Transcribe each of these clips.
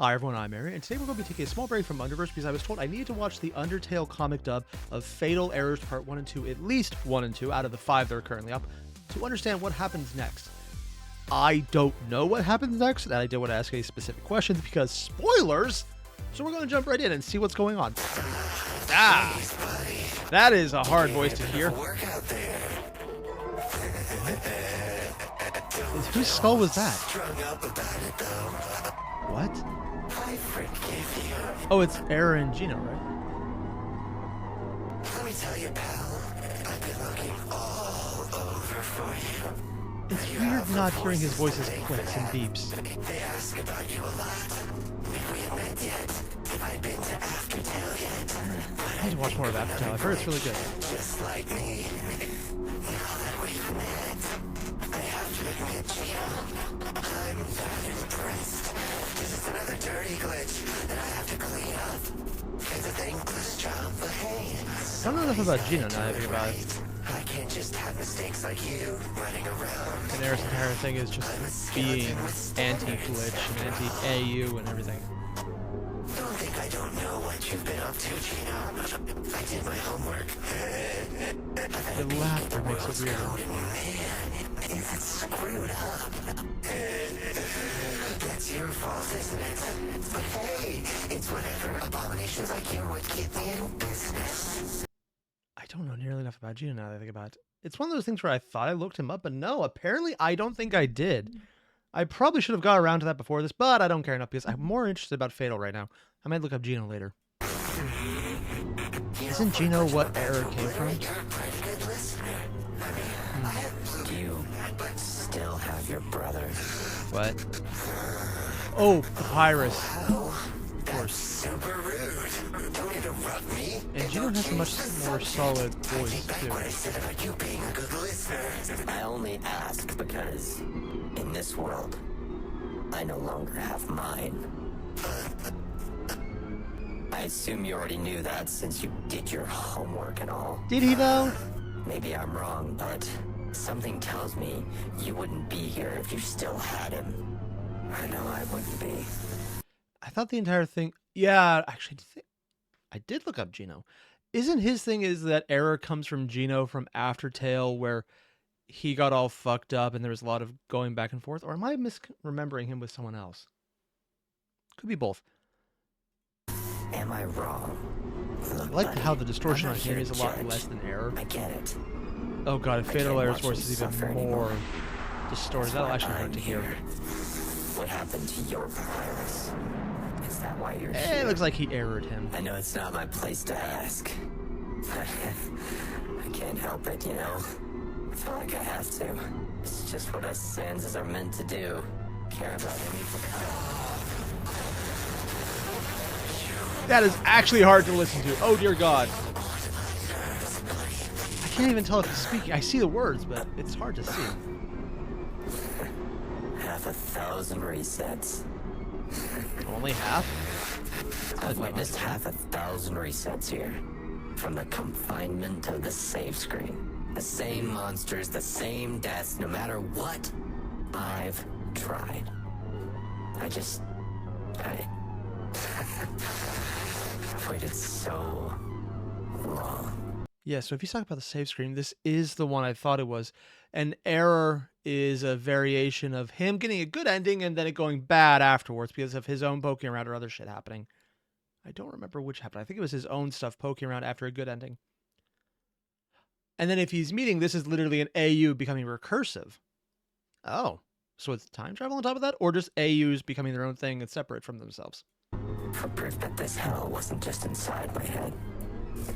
Hi everyone, I'm Airier, and today we're going to be taking a small break from Underverse because I was told I needed to watch the Undertale comic dub of Fatal Errors Part 1 and 2, at least 1 and 2 out of the 5 that are currently up, to understand what happens next. I don't know what happens next, and I didn't want to ask any specific questions because spoilers! So we're going to jump right in and see what's going on. Ah! That is a hard voice to hear. Whose skull was that? What? Oh, it's Airier and Gino, right? Let me tell you, pal, I've been looking all over for you. It's weird not hearing his voice's clicks and beeps. They ask about you a lot. If we had met yet, if I'd been to Undertale yet. I need to watch more of Undertale. I've heard it's really good. Just like me. Now that we've met, I have to admit, Gino, I'm not impressed. This is another dirty glitch that I have to clean up. It's a thankless job, but hey, I don't know enough about Gino now that I think about it. I can't just have mistakes like you running around. And Air's entire thing is just being anti-glitch and anti-AU and everything. Don't think I don't know what you've been up to, Gino. I did my homework. The laughter makes it weird. Man, it's screwed up. That's your fault, isn't it? But hey, it's whatever abominations like you would keep me in business. I don't know nearly enough about Gino now that I think about it. It's one of those things where I thought I looked him up, but no, apparently I don't think I did. I probably should have got around to that before this, but I don't care enough because I'm more interested about Fatal right now. I might look up Gino later. Isn't Gino what Airier came from? You still have your brother. What? Oh, Papyrus. That's super rude. Don't interrupt me. And Gino has a much more solid voice, too. What I said about you being a good listener. I only ask because in this world, I no longer have mine. I assume you already knew that since you did your homework and all. Did he, though? Maybe I'm wrong, but something tells me you wouldn't be here if you still had him. I know I wouldn't be. I thought the entire thing... Yeah, actually, I did look up Gino. Isn't his thing is that Airier comes from Gino from Undertale, where he got all fucked up and there was a lot of going back and forth? Or am I misremembering him with someone else? Could be both. Am I wrong? Look, I like buddy, how the distortion I'm on not him here is to a lot judge. less than Airier. I get it. Oh god, if I Fatal can't Error's watch voice him is even suffer more anymore. distorted, that'll actually hurt to hear. What happened to your virus? Is that why you're Eh, here? it looks like he errored him. I know it's not my place to ask. I can't help it, you know. I feel like I have to. It's just what us Sanses are meant to do. Care about any. That is actually hard to listen to. Oh dear god. I can't even tell if he's speaking. I see the words, but it's hard to see. 1,000 resets. Only half? I've witnessed 1,000 resets here. From the confinement of the save screen. The same monsters, the same deaths, no matter what I've tried. I've waited so long. Yeah, so if you talk about the save screen, this is the one I thought it was. And Airier is a variation of him getting a good ending and then it going bad afterwards because of his own poking around or other shit happening. I don't remember which happened. I think it was his own stuff poking around after a good ending. And then if he's meeting, this is literally an AU becoming recursive. Oh, so it's time travel on top of that? Or just AUs becoming their own thing and separate from themselves? For proof that this hell wasn't just inside my head.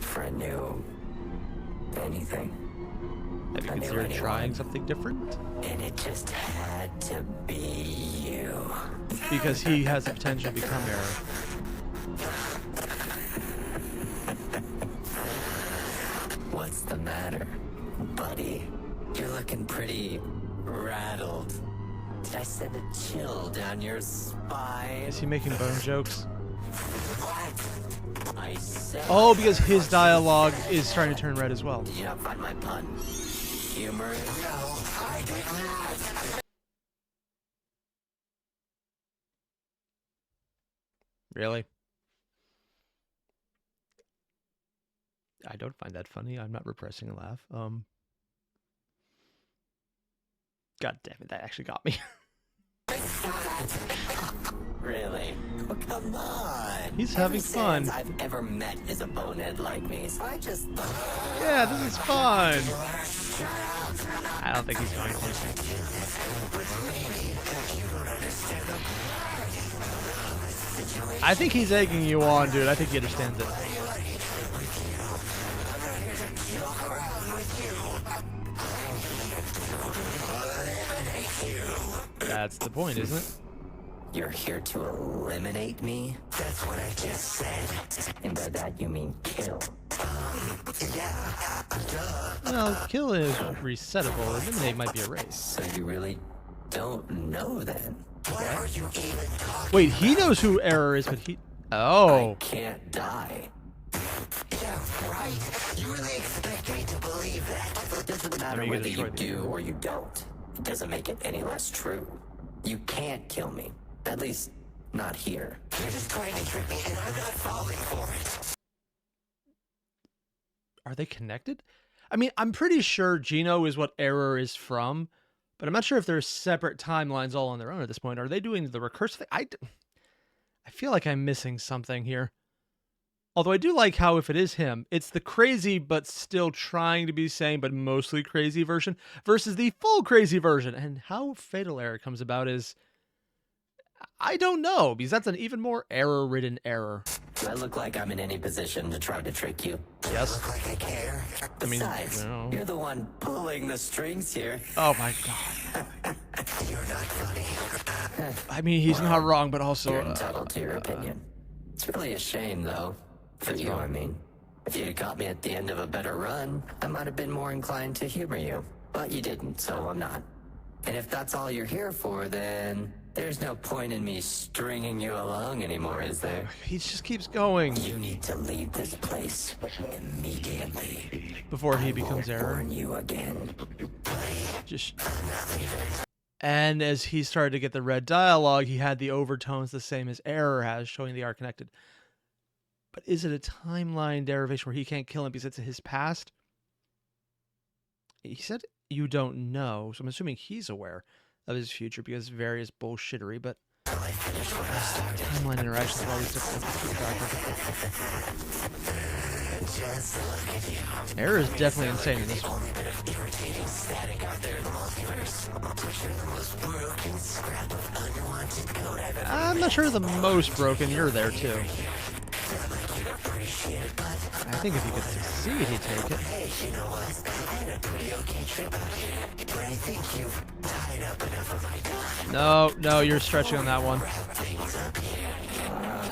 For I knew anything. Have you I knew considered anyone. trying something different? And it just had to be you. Because he has the potential to become Airier. What's the matter, buddy? You're looking pretty rattled. Did I send a chill down your spine? Is he making bone jokes? I said. Oh, because his dialogue is starting to turn red as well. Did you not find my pun? Humor? No, I did not. Really? I don't find that funny. I'm not repressing a laugh. God damn it, that actually got me. Really? Oh, come on. He's having fun. Every I've ever met is a bonehead like me, so I just... Yeah, this is fun. I don't think he's going to. I think he's egging you on, dude. I think he understands it. That's the point, isn't it? You're here to eliminate me? That's what I just said. And by that you mean kill. Yeah. Well, kill is resettable. Eliminate might be a race. So you really don't know then? What are you even talking Wait, he knows who Airier is, but he... Oh. I can't die. Yeah, right. You really expect me to believe that? It doesn't matter whether you do or you don't. It doesn't make it any less true. You can't kill me. At least, not here. You're just trying to trick me, and I'm not falling for it. Are they connected? I mean, I'm pretty sure Gino is what Airier is from, but I'm not sure if they're separate timelines all on their own at this point. Are they doing the recursive thing? I feel like I'm missing something here. Although I do like how if it is him, it's the crazy but still trying to be sane but mostly crazy version versus the full crazy version. And how Fatal Error comes about is... I don't know, because that's an even more error-ridden error. Do I look like I'm in any position to try to trick you? Yes. Look like I care. Besides, you're the one pulling the strings here. Oh my god. You're not funny. I mean, he's not wrong, but also... You're entitled to your opinion. It's really a shame, though. For you, I mean. If you had caught me at the end of a better run, I might have been more inclined to humor you. But you didn't, so I'm not. And if that's all you're here for, then... there's no point in me stringing you along anymore, is there? He just keeps going. You need to leave this place immediately. Before he becomes Airier. Warn you again. Just... And as he started to get the red dialogue, he had the overtones the same as Airier has, showing they are connected. But is it a timeline derivation where he can't kill him because it's his past? He said you don't know, so I'm assuming he's aware of his future because of various bullshittery, but timeline interactions are always different. Airier is definitely insane in this one. I'm not sure the most broken. You're there too. I think if you could succeed, he'd take it. No, no, you're stretching on that one.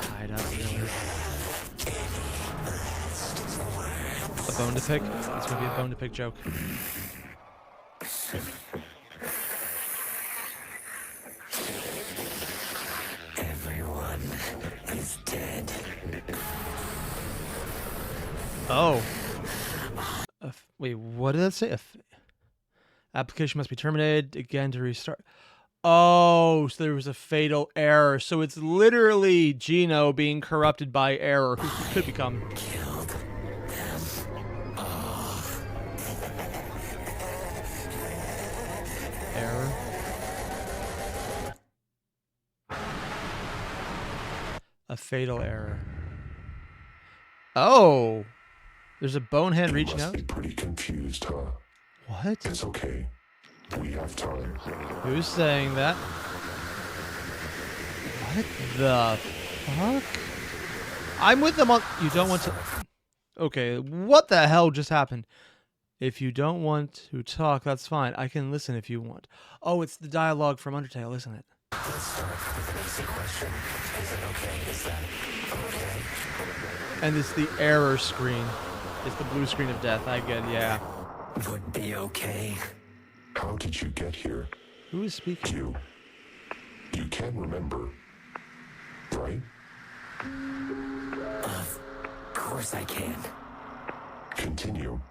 Tied up, really. A bone to pick? It's gonna be a bone to pick joke. Everyone is dead. Oh. Wait, what did that say? Application must be terminated again to restart. Oh, so there was a fatal error. So it's literally Gino being corrupted by Airier, who could become... Killed them all. Airier. A fatal error. Oh. There's a bonehead reaching out? Be pretty confused, huh? What? It's okay. We have time. Who's saying that? What the fuck? I'm with them on... You don't want to... Okay, what the hell just happened? If you don't want to talk, that's fine. I can listen if you want. Oh, it's the dialogue from Undertale, isn't it? Let's start with a basic question. Is it okay? Is that okay? And it's the error screen. It's the blue screen of death. I get, yeah. Would be okay. How did you get here? Who is speaking? You can remember, right? Of course I can. Continue.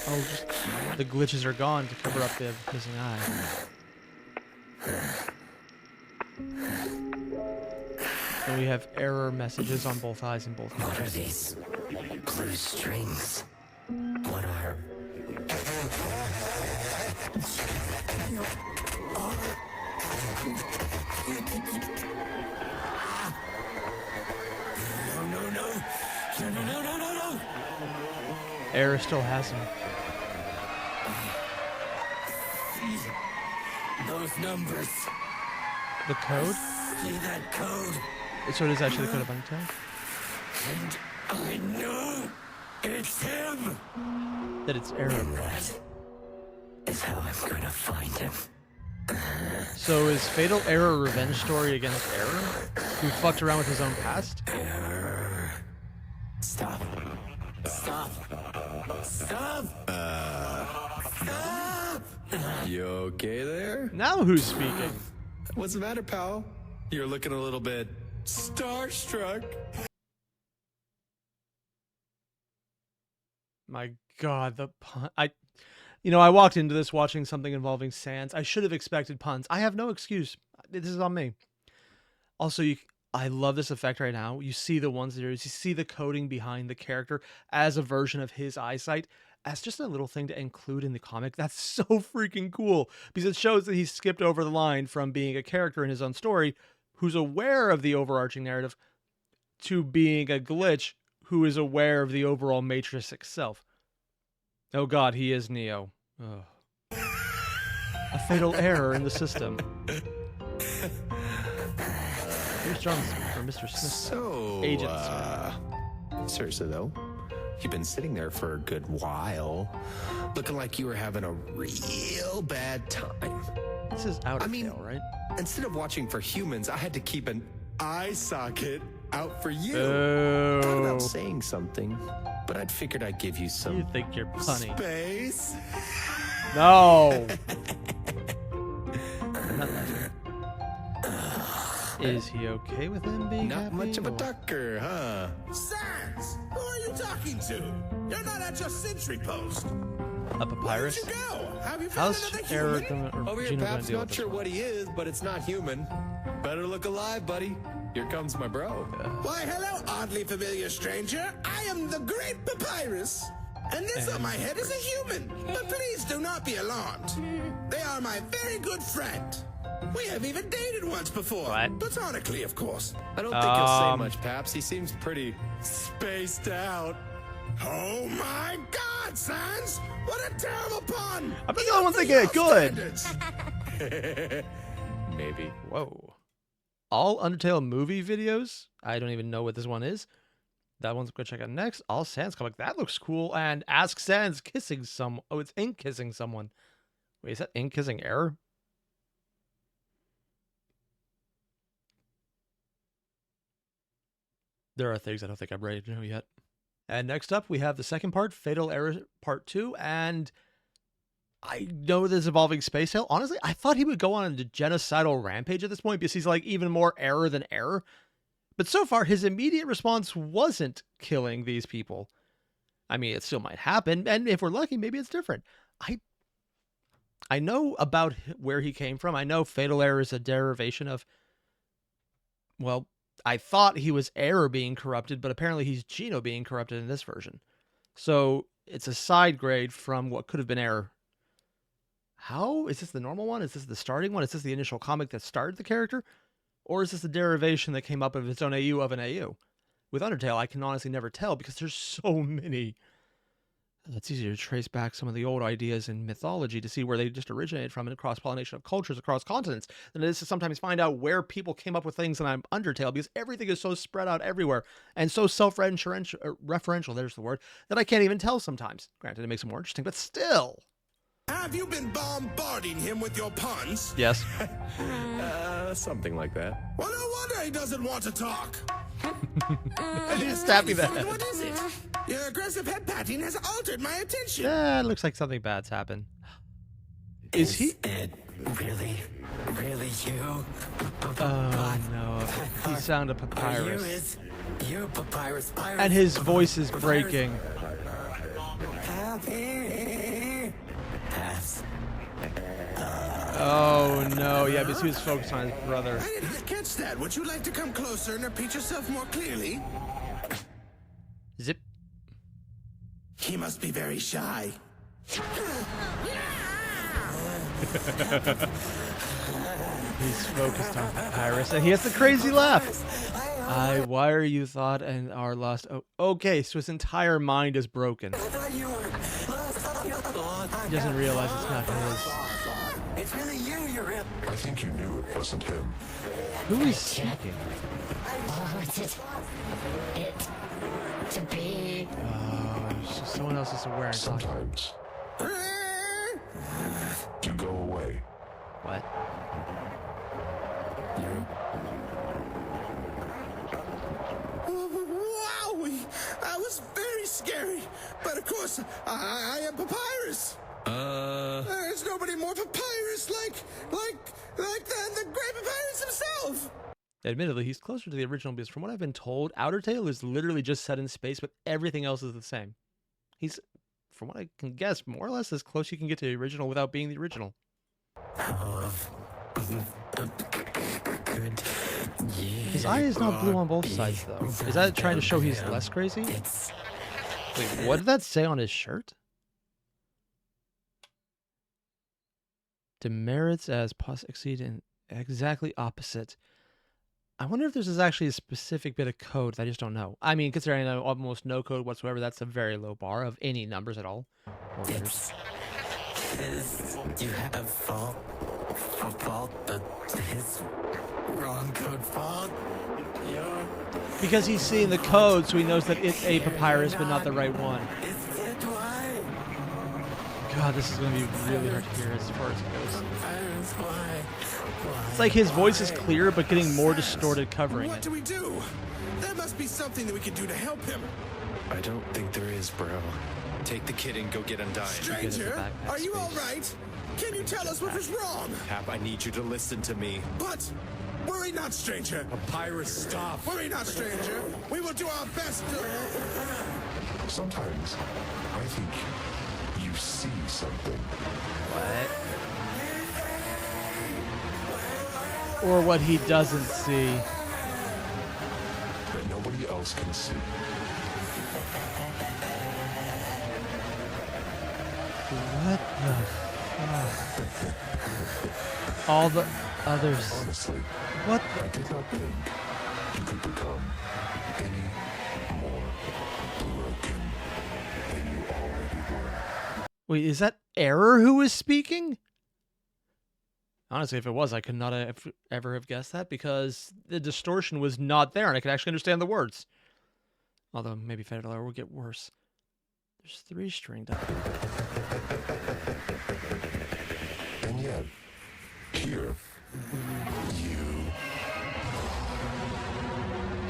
Oh, just, the glitches are gone to cover up the missing eye. And we have error messages on both eyes and both What are noses. these blue strings? What are... No. Error still has him. Those numbers. The code? See that code? So it is actually the code of Undertale? And I know it's him. That it's error. And that is how I'm gonna find him. So is Fatal Error a revenge story against Error, who fucked around with his own past? Stop. Stop. Stop. Stop. You okay there? Now who's speaking? What's the matter, pal? You're looking a little bit starstruck. My God, the pun. I walked into this watching something involving Sans. I should have expected puns. I have no excuse. This is on me. Also, I love this effect right now. You see the ones there. You see the coding behind the character as a version of his eyesight. As just a little thing to include in the comic. That's so freaking cool. Because it shows that he skipped over the line from being a character in his own story who's aware of the overarching narrative to being a glitch who is aware of the overall matrix itself. Oh God, he is Neo. Ugh. A fatal error in the system. Here's John or Mr. Smith. So, Agent seriously though, you've been sitting there for a good while, looking like you were having a real bad time. This is Undertale, right? Instead of watching for humans, I had to keep an eye socket out for you. Thought Oh. about saying something, but I'd figured I'd give you some You think you're punny. space. No. Not that. Is he okay with him being Not happy? much of a or- ducker, huh? Sans, who are you talking to? You're not at your sentry post. A papyrus? Where'd you go? Have you found How's another Eric human? gonna, or Over here, Gino gonna Paps. deal with Not this sure one? what he is, but it's not human. Better look alive, buddy. Here comes my bro. Why, hello, oddly familiar stranger. I am the great Papyrus. And this on my head is a human. But please do not be alarmed. They are my very good friend. We have even dated once before. What? Platonically, of course. I don't think he'll say much, Paps. He seems pretty spaced out. Oh my God, Sans! What a terrible pun! I'm the only one thinking it good. Standards. Maybe. Whoa. All Undertale movie videos? I don't even know what this one is. That one's going to check out next. All Sans comic. That looks cool. And Ask Sans kissing some. Oh, it's Ink kissing someone. Wait, is that Ink kissing Error? There are things I don't think I'm ready to know yet. And next up, we have the second part, Fatal Error Part 2. And I know this involving Space Tail. Honestly, I thought he would go on a genocidal rampage at this point because he's like even more error than error. But so far, his immediate response wasn't killing these people. I mean, it still might happen. And if we're lucky, maybe it's different. I know about where he came from. I know Fatal Error is a derivation of, well, I thought he was Error being corrupted, but apparently he's Gino being corrupted in this version. So it's a side grade from what could have been Error. How? Is this the normal one? Is this the starting one? Is this the initial comic that started the character? Or is this a derivation that came up of its own AU of an AU? With Undertale, I can honestly never tell because there's so many. It's easier to trace back some of the old ideas in mythology to see where they just originated from and cross-pollination of cultures across continents than it is to sometimes find out where people came up with things in Undertale because everything is so spread out everywhere and so self-referential, there's the word, that I can't even tell sometimes. Granted, it makes it more interesting, but still. Have you been bombarding him with your puns? Yes. Something like that. Well, no wonder he doesn't want to talk. Just tapping the What head. is it? Your aggressive head patting has altered my attention. Yeah, it looks like something bad's happened. Is he? it really you? Oh no, he sounded Are papyrus. you Papyrus? And his voice is breaking. Happy. Pass. Oh no, yeah, because he was focused on his brother. I did not catch that. Would you like to come closer and repeat yourself more clearly? Zip. He must be very shy. He's focused on Papyrus, and he has the crazy laugh. I wire you thought and are lost. Oh, okay, so his entire mind is broken. He doesn't realize it's not his. It's really you, you're real. I think you knew it wasn't him. Who is speaking? I wanted it to be. Oh, it's just someone else is aware and talking. Sometimes you go away. What? Wowie! That was very scary. But of course, I am Papyrus. There's nobody more Papyrus like the great Papyrus himself. Admittedly, he's closer to the original because from what I've been told, Undertale is literally just set in space, but everything else is the same. He's, from what I can guess, more or less as close you can get to the original without being the original. Good. His eye is not blue on both sides, though. Is that trying to show he's less crazy? Wait, what did that say on his shirt? Demerits as exceed and exactly opposite. I wonder if this is actually a specific bit of code that I just don't know. I mean, considering I know almost no code whatsoever, that's a very low bar of any numbers at all. Or letters. You have fault, but his wrong code fault. Because he's seeing the code, so he knows that it's a papyrus, but not the right one. Is it why? God, this is going to be really hard to hear as far as it goes. Papyrus, why? It's like his voice is clear, but getting more distorted covering What it. do we do? There must be something that we can do to help him. I don't think there is, bro. Take the kid and go get Undyne. Stranger, backpack are you all space. right? Can you tell us what was wrong? Hap, I need you to listen to me. But worry not, stranger. Papyrus, stop. Worry not, stranger. We will do our best to... Sometimes I think you see something. Or what he doesn't see. That nobody else can see. What the fuck? All the others. Honestly, What I did not think you could become any more broken than you already were. Wait, is that Airier who is speaking? Honestly, if it was, I could not have ever have guessed that because the distortion was not there and I could actually understand the words. Although maybe Fatal Error will get worse. There's 3 stringed up. And yet, here,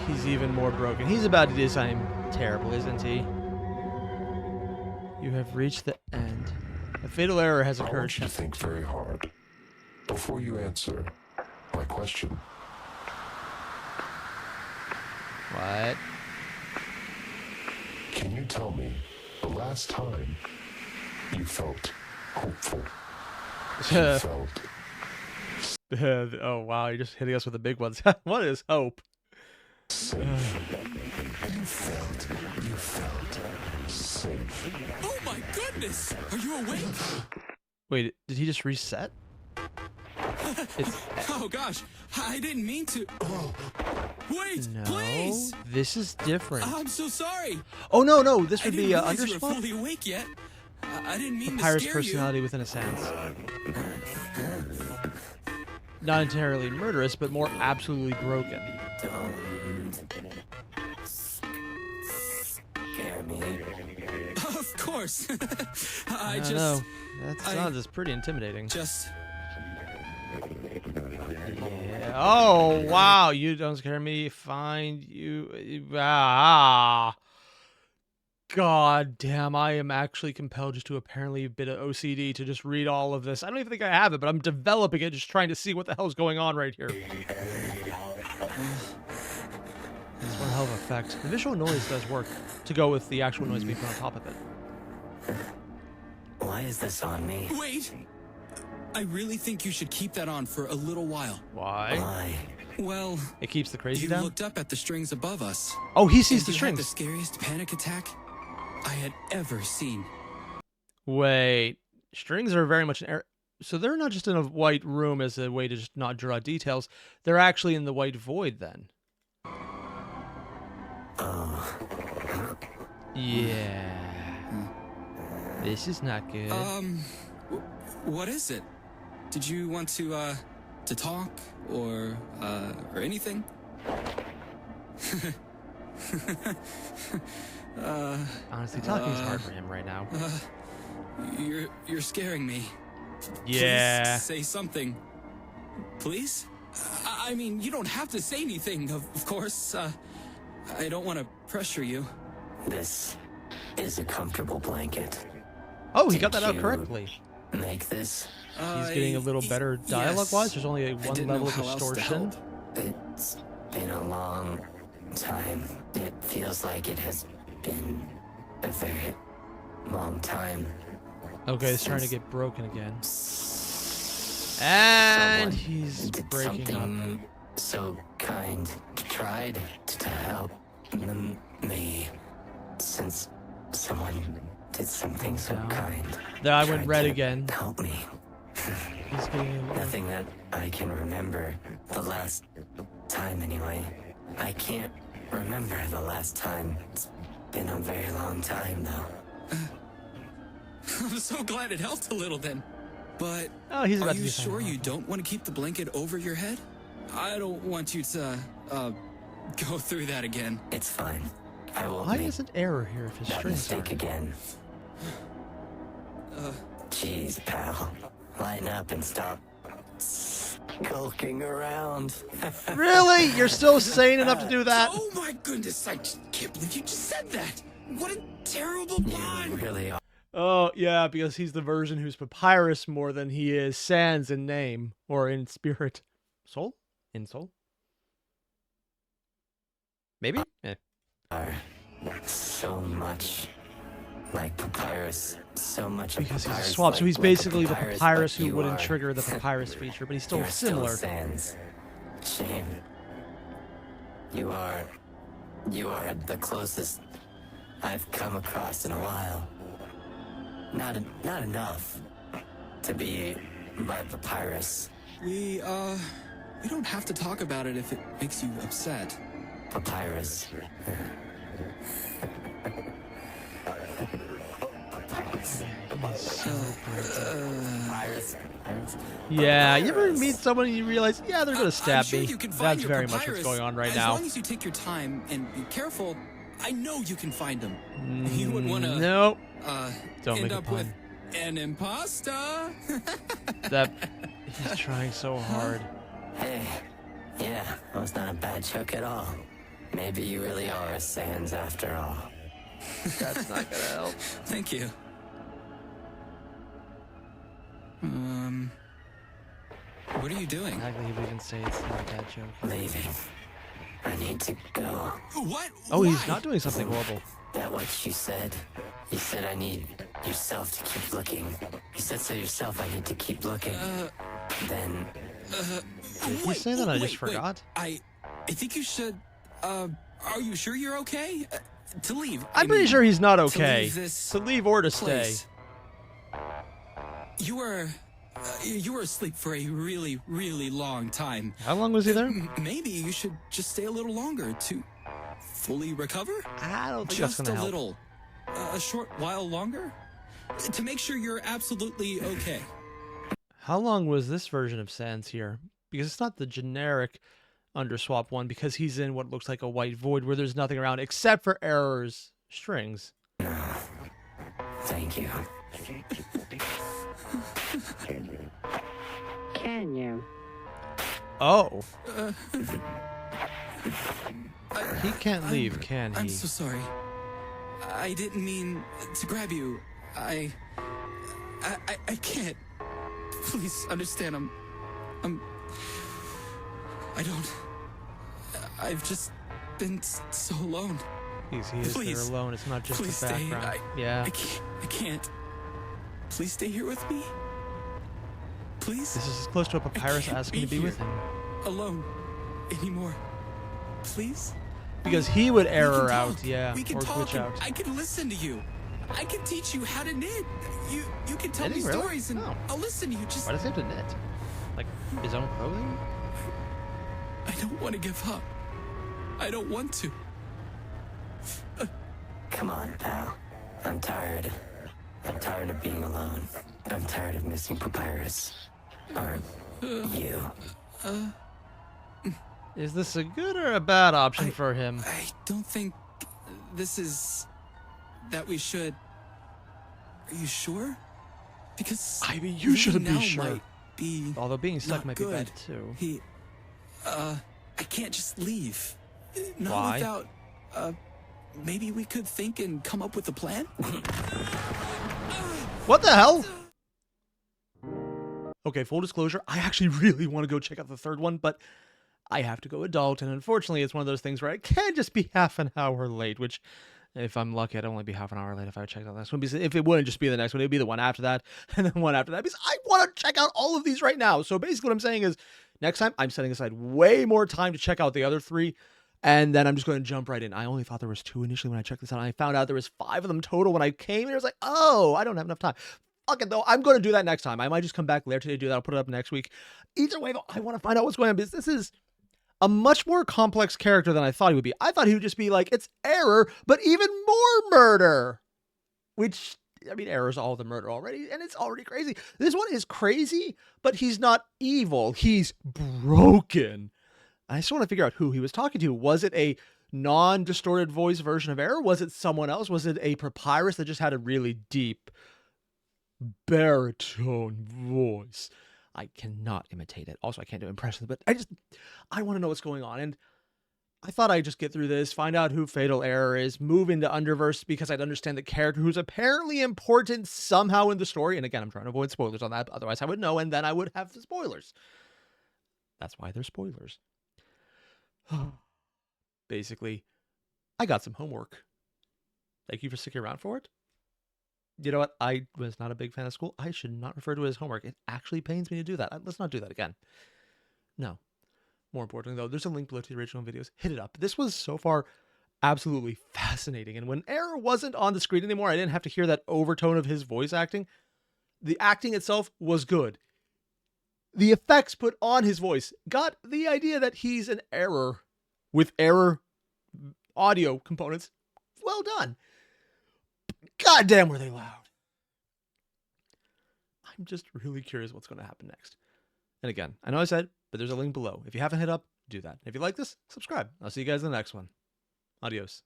He's even more broken. He's about to do something terrible, isn't he? You have reached the end. A fatal error has I occurred. want you to think very hard before you answer my question. What? Can you tell me the last time you felt hopeful? You felt Oh wow, you're just hitting us with the big ones. What is hope? safe. You felt safe. Oh my goodness! Are you awake? Wait, did he just reset? It's Oh gosh, I didn't mean to. Wait, no. please! This is different. I'm so sorry. Oh no, this I would didn't be realize you were Underspot. fully awake yet. I didn't mean to Papyrus scare personality within a sense. Not entirely murderous, but more absolutely broken. Scare me. you. Of course. I don't just, know. That sounds pretty intimidating. just. Yeah. Oh wow, you don't scare me. Find you. Ah. God damn, I am actually compelled just to apparently a bit of OCD to just read all of this. I don't even think I have it, but I'm developing it, just trying to see what the hell's going on right here. It's one hell of an effect. The visual noise does work to go with the actual noise being put on top of it. Why is this on me? Wait! I really think you should keep that on for a little while. Why? Why? Well, It keeps the crazy you down? looked up at the strings above us. Oh, he sees and the you had the strings. scariest panic attack I had ever seen. Wait. Strings are very much an error. So they're not just in a white room as a way to just not draw details. They're actually in the white void then. Oh. Yeah. This is not good. What is it? Did you want to talk or anything? Honestly, talking is hard for him right now. You're scaring me. Yeah. Please say something. Please? I mean, you don't have to say anything, of course. I don't want to pressure you. This is a comfortable blanket. Oh, he got that out Did you correctly. Make this? He's getting a little better dialogue-wise. There's only one didn't level know of how else to distortion. help. It's been a long time. It feels like it has been a very long time. Okay, it's trying to get broken again. And Someone he's did breaking up. something so kind. Tried to help me. Since someone did something so Down. kind. There, I went Tried red to again. Help me. He's getting a little... Nothing that I can remember. The last time, anyway. I can't remember the last time. It's been a very long time, though. I'm so glad it helped a little then. But Oh, he's are about to you be sure fine. you don't want to keep the blanket over your head? I don't want you to go through that again. It's fine. I won't Why make isn't Error here if his that strings mistake are... again. Jeez, pal. Lighten up and stop skulking around. Really? You're still sane enough to do that? Oh my goodness, I just can't believe you just said that. What a terrible You pun. really are. Oh, yeah, because he's the version who's Papyrus more than he is Sans in name or in spirit. Soul? In soul? Maybe? Eh. Are so much like Papyrus. So much of Because he's a Papyrus swap, so like- he's like basically the Papyrus, Papyrus but who you wouldn't are- trigger the Papyrus feature, but he's still You're similar. Still Sans. Shame. You are the closest I've come across in a while. Not enough to be my Papyrus. We don't have to talk about it if it makes you upset. Papyrus. Papyrus. Yeah, you ever meet someone and you realize, yeah, they're gonna stab I'm sure me? you can find That's your very much what's papyrus. going on right as now. As long as you take your time and be careful, I know you can find them. You wouldn't want to Nope. Don't end make a up with pun. an imposter. That he's trying so hard. Hey, yeah, that was not a bad joke at all. Maybe you really are a Sans after all. That's not gonna help. Thank you. What are you doing? Exactly, he would even say it's not a bad joke. Leaving. I need to go. What? Oh, he's Why? not doing something horrible. That what you said? You said I need yourself to keep looking. You said so yourself I need to keep looking. Then Did he say that? I just forgot. I think you should. Are you sure you're okay? To leave. I'm pretty sure he's not to okay. leave this To leave or to stay. place. You were asleep for a really, really long time. How long was he there? Maybe you should just stay a little longer to fully recover. I don't think Just that's a gonna help. little, a short while longer, to make sure you're absolutely okay. How long was this version of Sans here? Because it's not the generic underswap one, because he's in what looks like a white void where there's nothing around except for Error's strings. thank you. Can you? Oh. He can't leave, can I'm he? so sorry. I didn't mean to grab you. I can't. Please understand. I've just been so alone. He is Please. there alone. It's not just Please the stay. background. Yeah. I can't. Please stay here with me. Please? This is as close to a I papyrus can't asking to be here with him. alone anymore. Please? Because he would We air can her talk. out, yeah, We can or talk glitch and out. I can listen to you. I can teach you how to knit. You can tell Knitting, me really? stories and Oh. I'll listen to you. Just Why does he have to knit? Like, his own clothing? I don't want to give up. I don't want to. Come on, pal. I'm tired. I'm tired of being alone. I'm tired of missing Papyrus. Aren't you? Is this a good or a bad option for him? I don't think this is that we should. Are you sure? Because I mean, you shouldn't be now sure. might be Although being stuck not might good. be bad too. I can't just leave. Not Why? without. Maybe we could think and come up with a plan. What the hell? Okay, full disclosure, I actually really want to go check out the third one, but I have to go adult, and unfortunately it's one of those things where I can't just be half an hour late, which, if I'm lucky, I'd only be half an hour late if I checked out the next one. Because if it wouldn't just be the next one, it would be the one after that, and then one after that, because I want to check out all of these right now. So basically what I'm saying is, next time, I'm setting aside way more time to check out the other three, and then I'm just going to jump right in. I only thought there was 2 initially when I checked this out. I found out there was 5 of them total when I came, and I was like, oh, I don't have enough time. Fuck it, though. I'm going to do that next time. I might just come back later today to do that. I'll put it up next week. Either way, though, I want to find out what's going on, because this is a much more complex character than I thought he would be. I thought he would just be like, it's Airier, but even more murder. Which, I mean, Airier's all the murder already, and it's already crazy. This one is crazy, but he's not evil. He's broken. I just want to figure out who he was talking to. Was it a non-distorted voice version of Airier? Was it someone else? Was it a papyrus that just had a really deep baritone voice? I cannot imitate it. Also, I can't do impressions, but I want to know what's going on. And I thought I'd just get through this, find out who Fatal Airier is, move into Underverse because I'd understand the character who's apparently important somehow in the story. And again, I'm trying to avoid spoilers on that. Otherwise, I would know, and then I would have the spoilers. That's why they're spoilers. Basically, I got some homework. Thank you for sticking around for it. You know what? I was not a big fan of school. I should not refer to it as homework. It actually pains me to do that. Let's not do that again. No. More importantly, though, there's a link below to the original videos. Hit it up. This was so far absolutely fascinating. And when Airier wasn't on the screen anymore, I didn't have to hear that overtone of his voice acting. The acting itself was good. The effects put on his voice got the idea that he's an Airier with Airier audio components. Well done. God damn, were they loud. I'm just really curious what's going to happen next. And again, I know I said, but there's a link below. If you haven't hit up, do that. If you like this, subscribe. I'll see you guys in the next one. Adios.